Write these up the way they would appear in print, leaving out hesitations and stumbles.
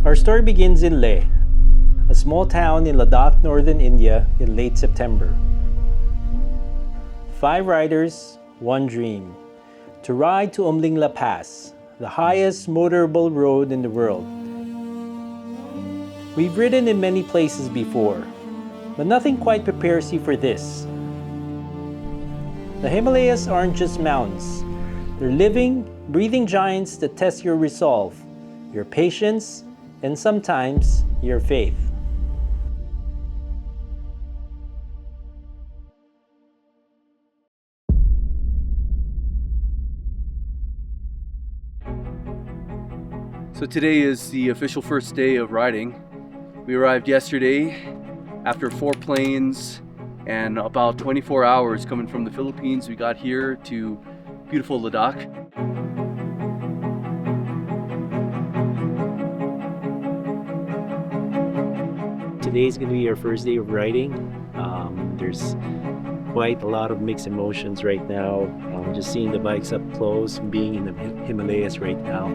Our story begins in Leh, a small town in Ladakh, northern India, in late September. 5 riders, 1 dream: to ride to Umlingla Pass, the highest motorable road in the world. We've ridden in many places before, but nothing quite prepares you for this. The Himalayas aren't just mountains. They're living, breathing giants that test your resolve, your patience, and sometimes your faith. So today is the official first day of riding. We arrived yesterday after 4 planes and about 24 hours coming from the Philippines. We got here to beautiful Ladakh. Today is going to be our first day of riding. There's quite a lot of mixed emotions right now. Just seeing the bikes up close and being in the Himalayas right now.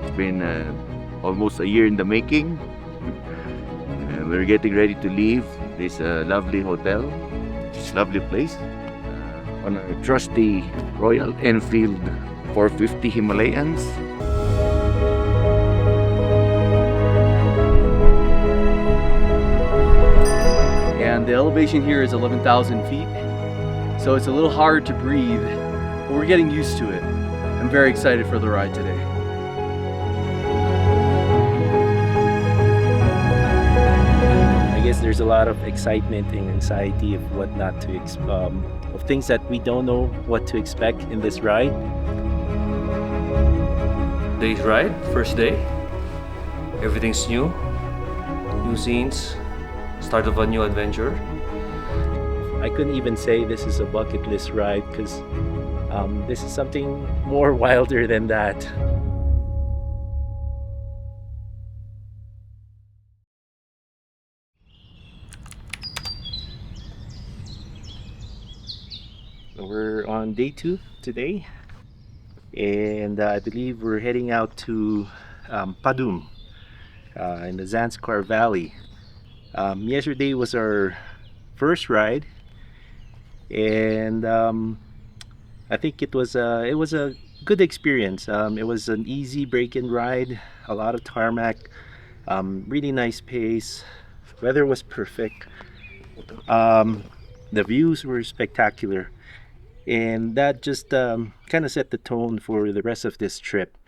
It's been almost a year in the making. We're getting ready to leave this lovely hotel, this lovely place, on a trusty Royal Enfield 450 Himalayans. And the elevation here is 11,000 feet, so it's a little hard to breathe, but we're getting used to it. I'm very excited for the ride today. I guess there's a lot of excitement and anxiety of what not to of things that we don't know what to expect in this ride. Day's ride, first day. Everything's new. New scenes. Start of a new adventure. I couldn't even say this is a bucket list ride because this is something more wilder than that. We're on day 2 today, and I believe we're heading out to Padum in the Zanskar Valley. Yesterday was our first ride, and I think it was a good experience. It was an easy break-in ride, a lot of tarmac, really nice pace. Weather was perfect. The views were spectacular. And that just kind of set the tone for the rest of this trip.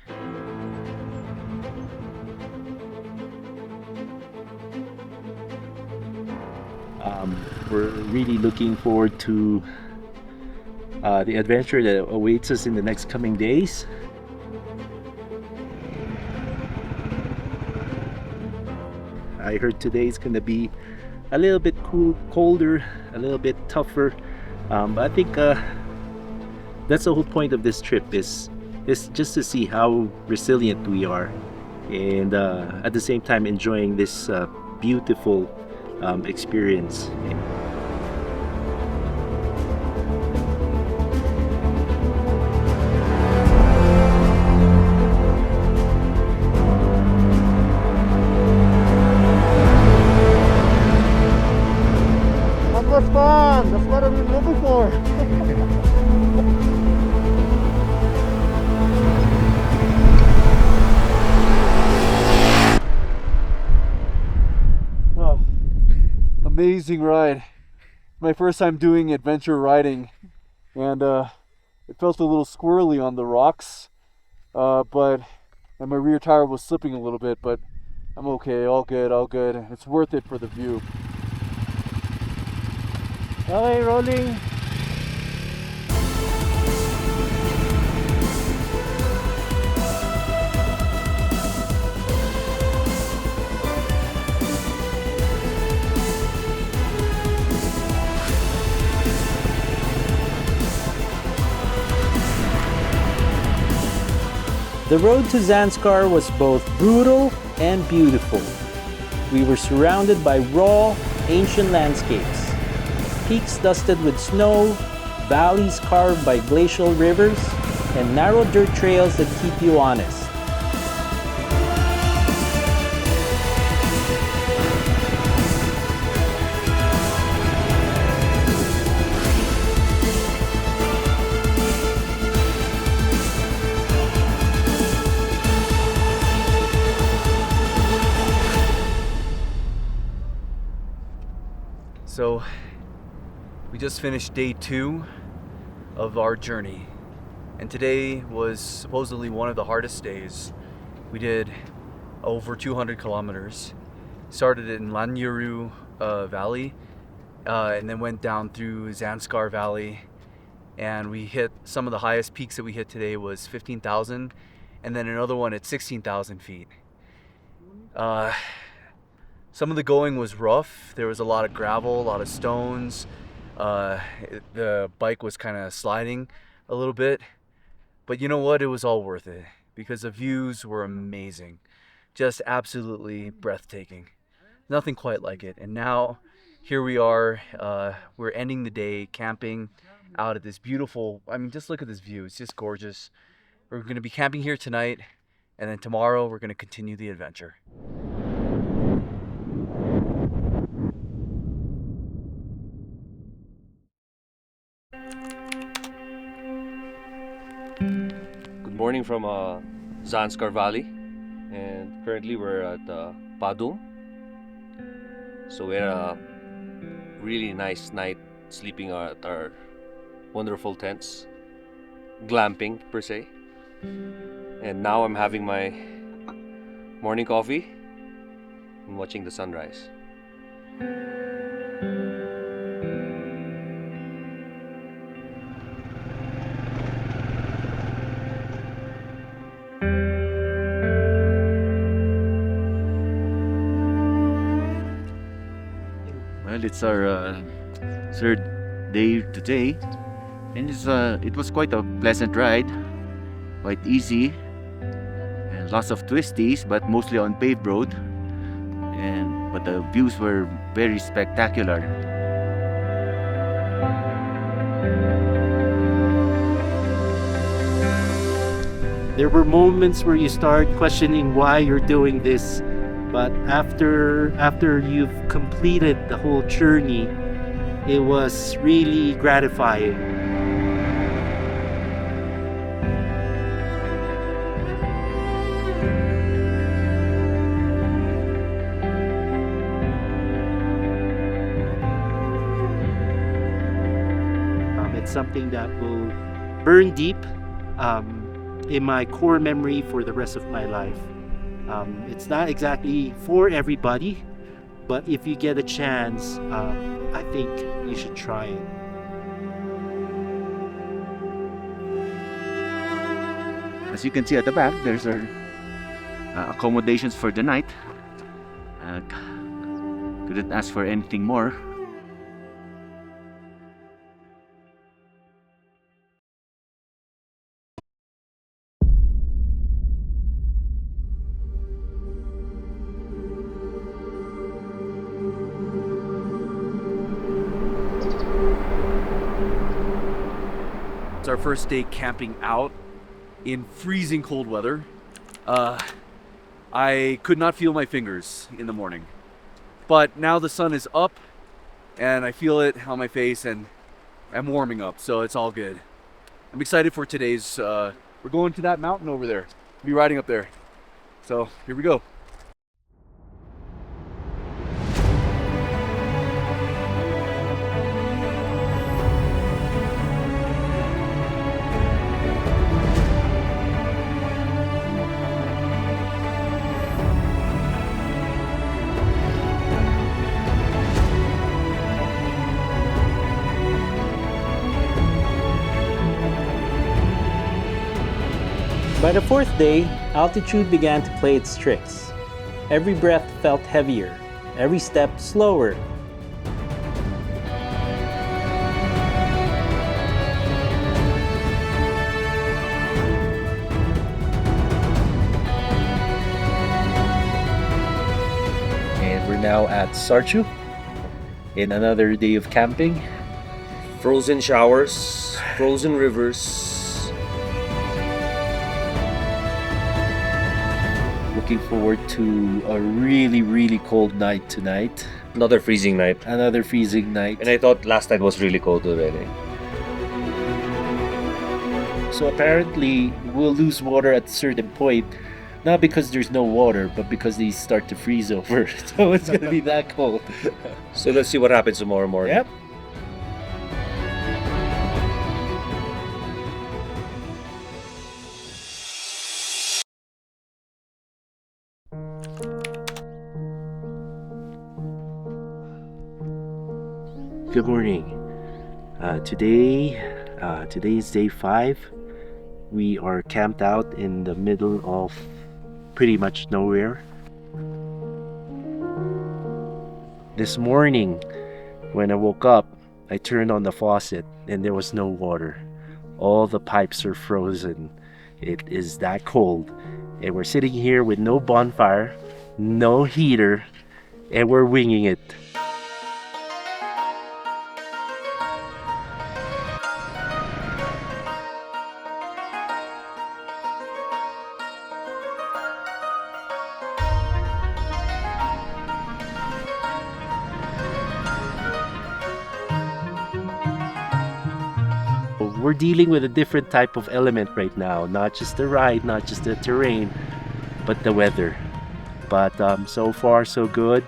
We're really looking forward to the adventure that awaits us in the next coming days. I heard today's gonna be a little bit colder, a little bit tougher, but I think that's the whole point of this trip, is just to see how resilient we are, and at the same time enjoying this beautiful experience. That was fun! That's what I've been looking for! Amazing ride. My first time doing adventure riding, and it felt a little squirrely on the rocks, and my rear tire was slipping a little bit, but I'm okay, all good. It's worth it for the view. Okay, rolling! The road to Zanskar was both brutal and beautiful. We were surrounded by raw, ancient landscapes. peaks dusted with snow, valleys carved by glacial rivers, and narrow dirt trails that keep you honest. So, we just finished day 2 of our journey, and today was supposedly one of the hardest days. We did over 200 kilometers. Started in Lanyuru Valley, and then went down through Zanskar Valley, and we hit some of the highest peaks that we hit today was 15,000, and then another one at 16,000 feet. Some of the going was rough. There was a lot of gravel, a lot of stones. The bike was kind of sliding a little bit. But you know what? It was all worth it because the views were amazing. Just absolutely breathtaking. Nothing quite like it. And now here we are. We're ending the day camping out at this beautiful, I mean, just look at this view. It's just gorgeous. We're going to be camping here tonight. And then tomorrow we're going to continue the adventure. Good morning from Zanskar Valley, and currently we're at Padum. So we had a really nice night sleeping at our wonderful tents, glamping per se. And now I'm having my morning coffee and watching the sunrise. Well, it's our third day today, and it was quite a pleasant ride, quite easy, and lots of twisties, but mostly on paved road. But the views were very spectacular. There were moments where you start questioning why you're doing this, but after you've completed the whole journey, it was really gratifying. It's something that will burn deep in my core memory for the rest of my life. It's not exactly for everybody, but if you get a chance, I think you should try it. As you can see at the back, there's our accommodations for the night. Couldn't ask for anything more. It's our first day camping out in freezing cold weather. I could not feel my fingers in the morning, but now the sun is up and I feel it on my face and I'm warming up, so it's all good. I'm excited for today's, we're going to that mountain over there. We'll be riding up there. So here we go. By the fourth day, altitude began to play its tricks. Every breath felt heavier, every step slower. And we're now at Sarchu in another day of camping. Frozen showers, frozen rivers. Looking forward to a really, really cold night tonight. Another freezing night. Another freezing night. And I thought last night was really cold already. So apparently, we'll lose water at a certain point. Not because there's no water, but because they start to freeze over. So it's gonna be that cold. So let's see what happens tomorrow morning. Yep. Good morning. Today is day 5. We are camped out in the middle of pretty much nowhere. This morning, when I woke up, I turned on the faucet and there was no water. All the pipes are frozen. It is that cold. And we're sitting here with no bonfire, no heater, and we're winging it. We're dealing with a different type of element right now, not just the ride, not just the terrain, but the weather. But so far so good.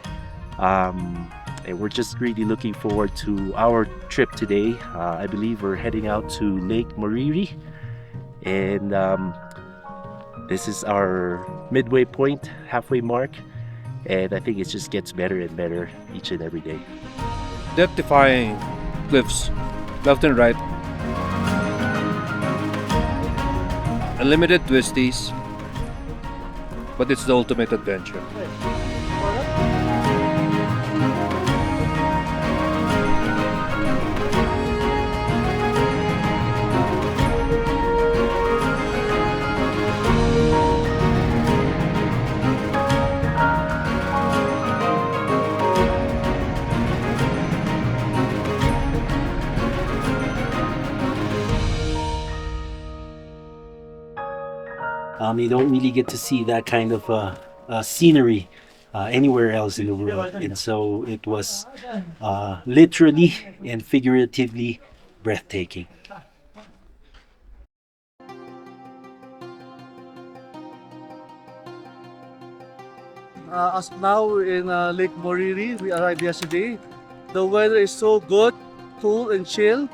And we're just really looking forward to our trip today. I believe we're heading out to Lake Mariri, and this is our midway point, halfway mark, and I think it just gets better and better each and every day. Death-defying cliffs, left and right. Unlimited twisties, but it's the ultimate adventure. You don't really get to see that kind of scenery anywhere else in the world, and so it was literally and figuratively breathtaking. As now we're in Lake Mariri, we arrived yesterday. The weather is so good, cool and chill,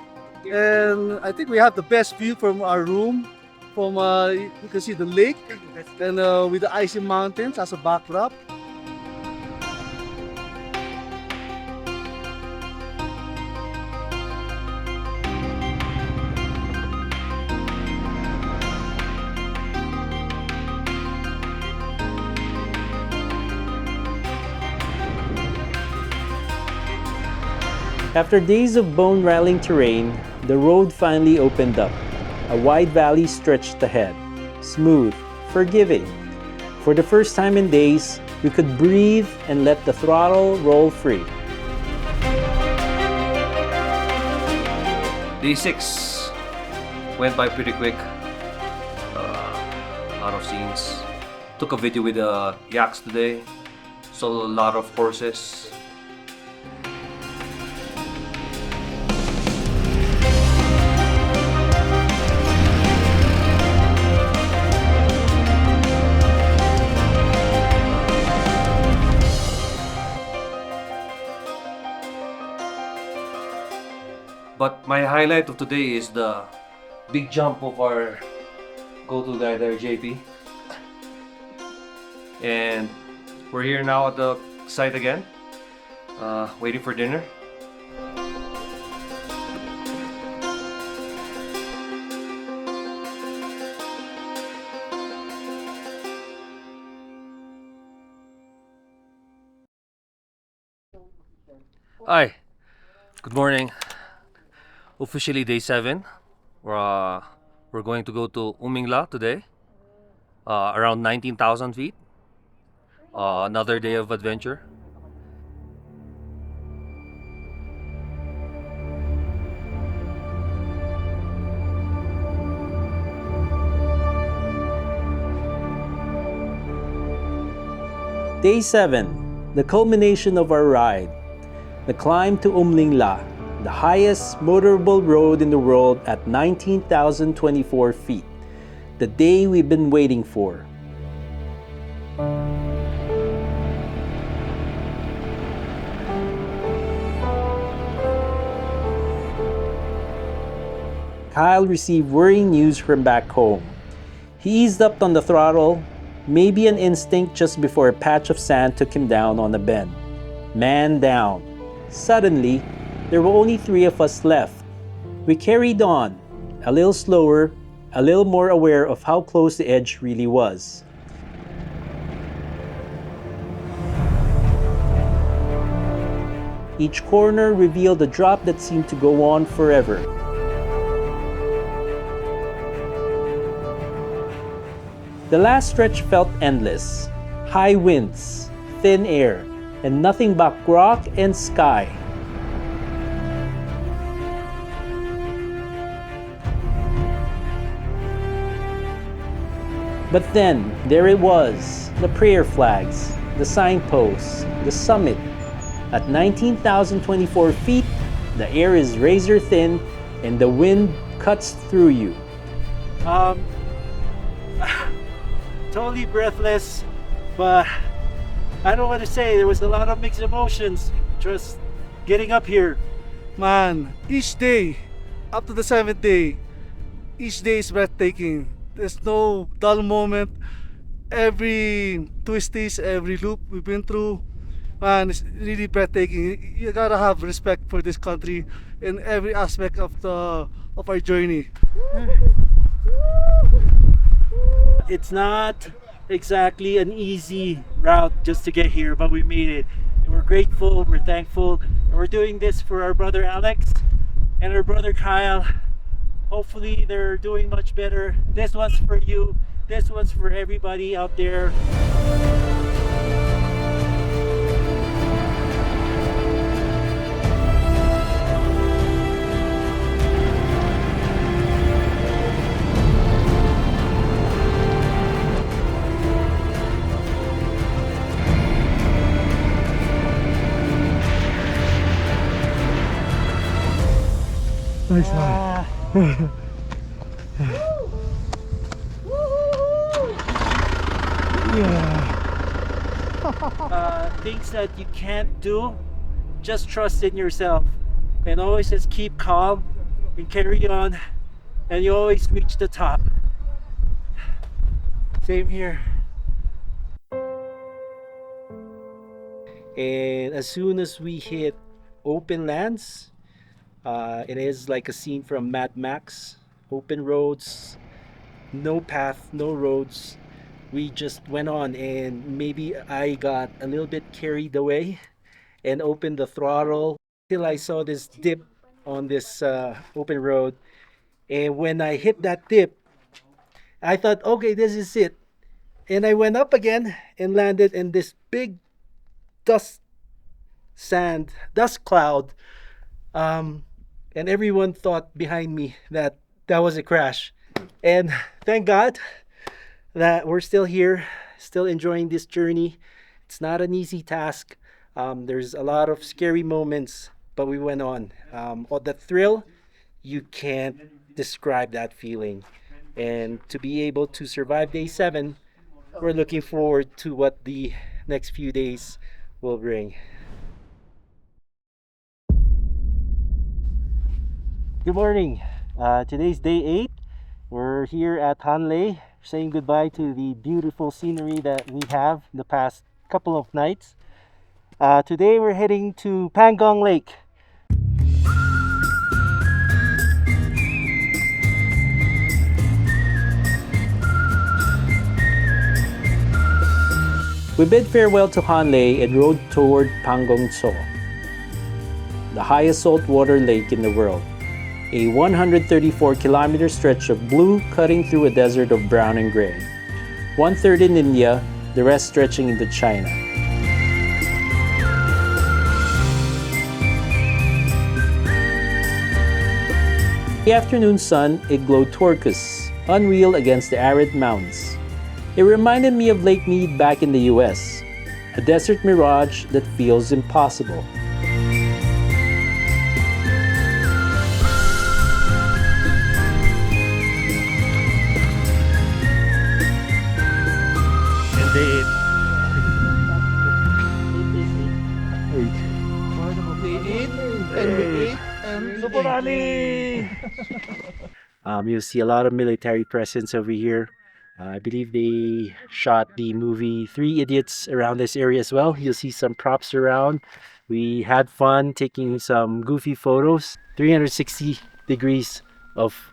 and I think we have the best view from our room. From you can see the lake, and with the icy mountains as a backdrop. After days of bone-rattling terrain, the road finally opened up. A wide valley stretched ahead, smooth, forgiving. For the first time in days, we could breathe and let the throttle roll free. Day 6 went by pretty quick. A lot of scenes. Took a video with the yaks today. Saw a lot of horses. But my highlight of today is the big jump of our go-to guy there, JP. And we're here now at the site again, waiting for dinner. Hi, good morning. Officially day 7. We're going to go to Umingla today, around 19,000 feet. Another day of adventure. Day 7, the culmination of our ride. The climb to Umlingla, the highest motorable road in the world at 19,024 feet. The day we've been waiting for. Kyle received worrying news from back home. He eased up on the throttle, maybe an instinct just before a patch of sand took him down on a bend. Man down. Suddenly, there were only 3 of us left. We carried on, a little slower, a little more aware of how close the edge really was. Each corner revealed a drop that seemed to go on forever. The last stretch felt endless. High winds, thin air, and nothing but rock and sky. But then, there it was, the prayer flags, the signposts, the summit. At 19,024 feet, the air is razor thin and the wind cuts through you. Totally breathless, but I don't want to say, there was a lot of mixed emotions just getting up here. Man, each day, up to the 7th day, each day is breathtaking. There's no dull moment. Every twisties, every loop we've been through, man, it's really breathtaking. You gotta have respect for this country in every aspect of our journey. It's not exactly an easy route just to get here, but we made it. And we're grateful, we're thankful, and we're doing this for our brother Alex and our brother Kyle. Hopefully they're doing much better. This one's for you. This one's for everybody out there. Nice one. Things that you can't do, just trust in yourself and always just keep calm and carry on, and you always reach the top. Same here. And as soon as we hit open lands, it is like a scene from Mad Max. Open roads, no path, no roads. We just went on, and maybe I got a little bit carried away and opened the throttle till I saw this dip on this open road. And when I hit that dip, I thought, okay, this is it. And I went up again and landed in this big dust cloud. And everyone thought behind me that that was a crash. And thank God that we're still here, still enjoying this journey. It's not an easy task. There's a lot of scary moments, but we went on. The thrill, you can't describe that feeling. And to be able to survive day 7, we're looking forward to what the next few days will bring. Good morning. Today's day 8. We're here at Hanley, saying goodbye to the beautiful scenery that we have the past couple of nights. Today we're heading to Pangong Lake. We bid farewell to Hanley and rode toward Pangong Tso, the highest saltwater lake in the world. A 134-kilometer stretch of blue cutting through a desert of brown and gray. 1/3 in India, the rest stretching into China. The afternoon sun, it glowed turquoise, unreal against the arid mountains. It reminded me of Lake Mead back in the US. a desert mirage that feels impossible. And they you'll see a lot of military presence over here. I believe they shot the movie Three Idiots around this area as well. You'll see some props around. We had fun taking some goofy photos. 360 degrees of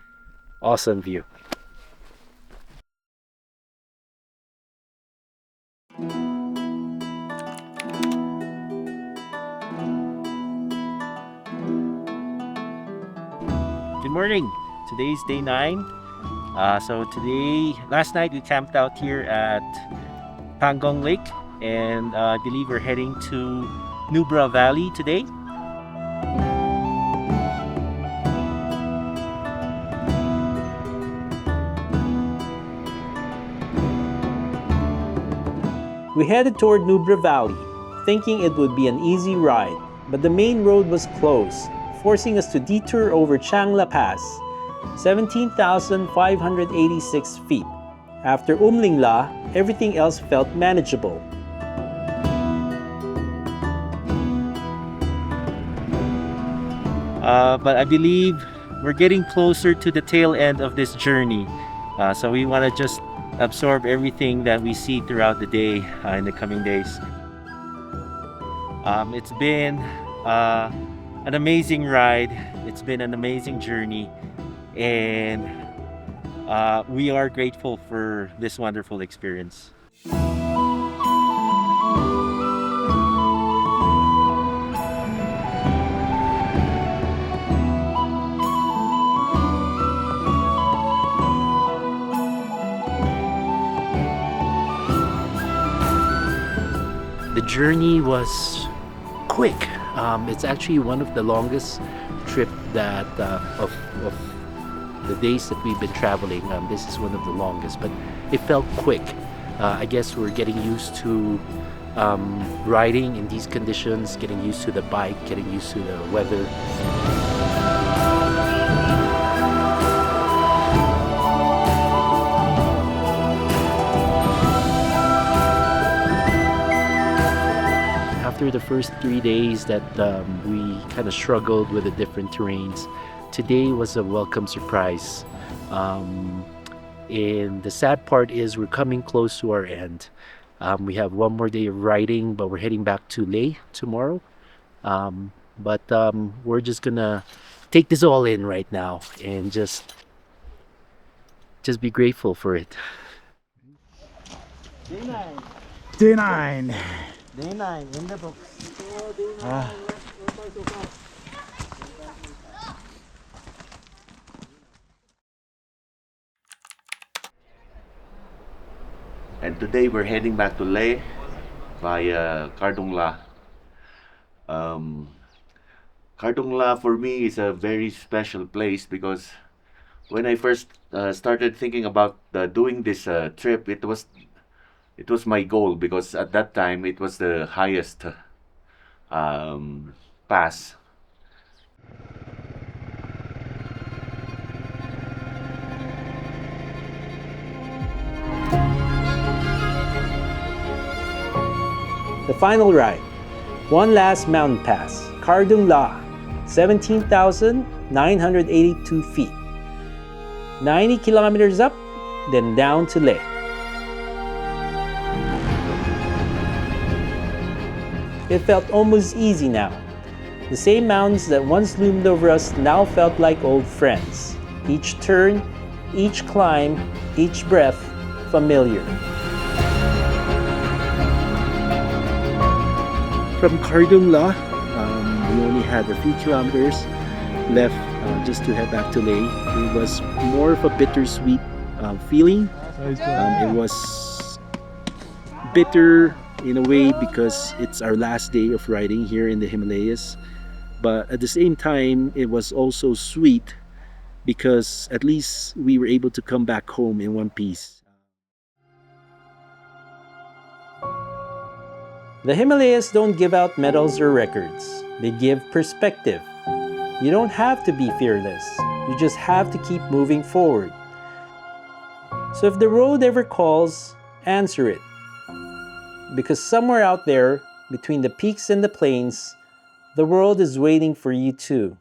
awesome view. Good morning. Today's day 9. Last night we camped out here at Pangong Lake, and I believe we're heading to Nubra Valley today. We headed toward Nubra Valley, thinking it would be an easy ride, but the main road was closed, forcing us to detour over Changla Pass, 17,586 feet. After Umlingla, everything else felt manageable. But I believe we're getting closer to the tail end of this journey. So we want to just absorb everything that we see throughout the day in the coming days. It's been an amazing ride. It's been an amazing journey, and we are grateful for this wonderful experience. The journey was quick. It's actually one of the longest trip that of the days that we've been traveling. This is one of the longest, but it felt quick. I guess we're getting used to riding in these conditions, getting used to the bike, getting used to the weather. After the first 3 days that we kind of struggled with the different terrains, today was a welcome surprise. And the sad part is we're coming close to our end. We have one more day of riding, but we're heading back to Leh tomorrow. But we're just gonna take this all in right now and just be grateful for it. Day 9. Day 9 in the book. And today we're heading back to Leh via Kardungla. Kardungla for me is a very special place because when I first started thinking about doing this trip, it was my goal because at that time it was the highest pass. The final ride. One last mountain pass, Kardung La, 17,982 feet. 90 kilometers up, then down to Leh. It felt almost easy now. The same mountains that once loomed over us now felt like old friends. Each turn, each climb, each breath, familiar. From Kardung La, we only had a few kilometers left just to head back to Leh. It was more of a bittersweet feeling. It was bitter in a way because it's our last day of riding here in the Himalayas, but at the same time it was also sweet because at least we were able to come back home in one piece. The Himalayas don't give out medals or records. They give perspective. You don't have to be fearless. You just have to keep moving forward. So if the road ever calls, answer it. Because somewhere out there, between the peaks and the plains, the world is waiting for you too.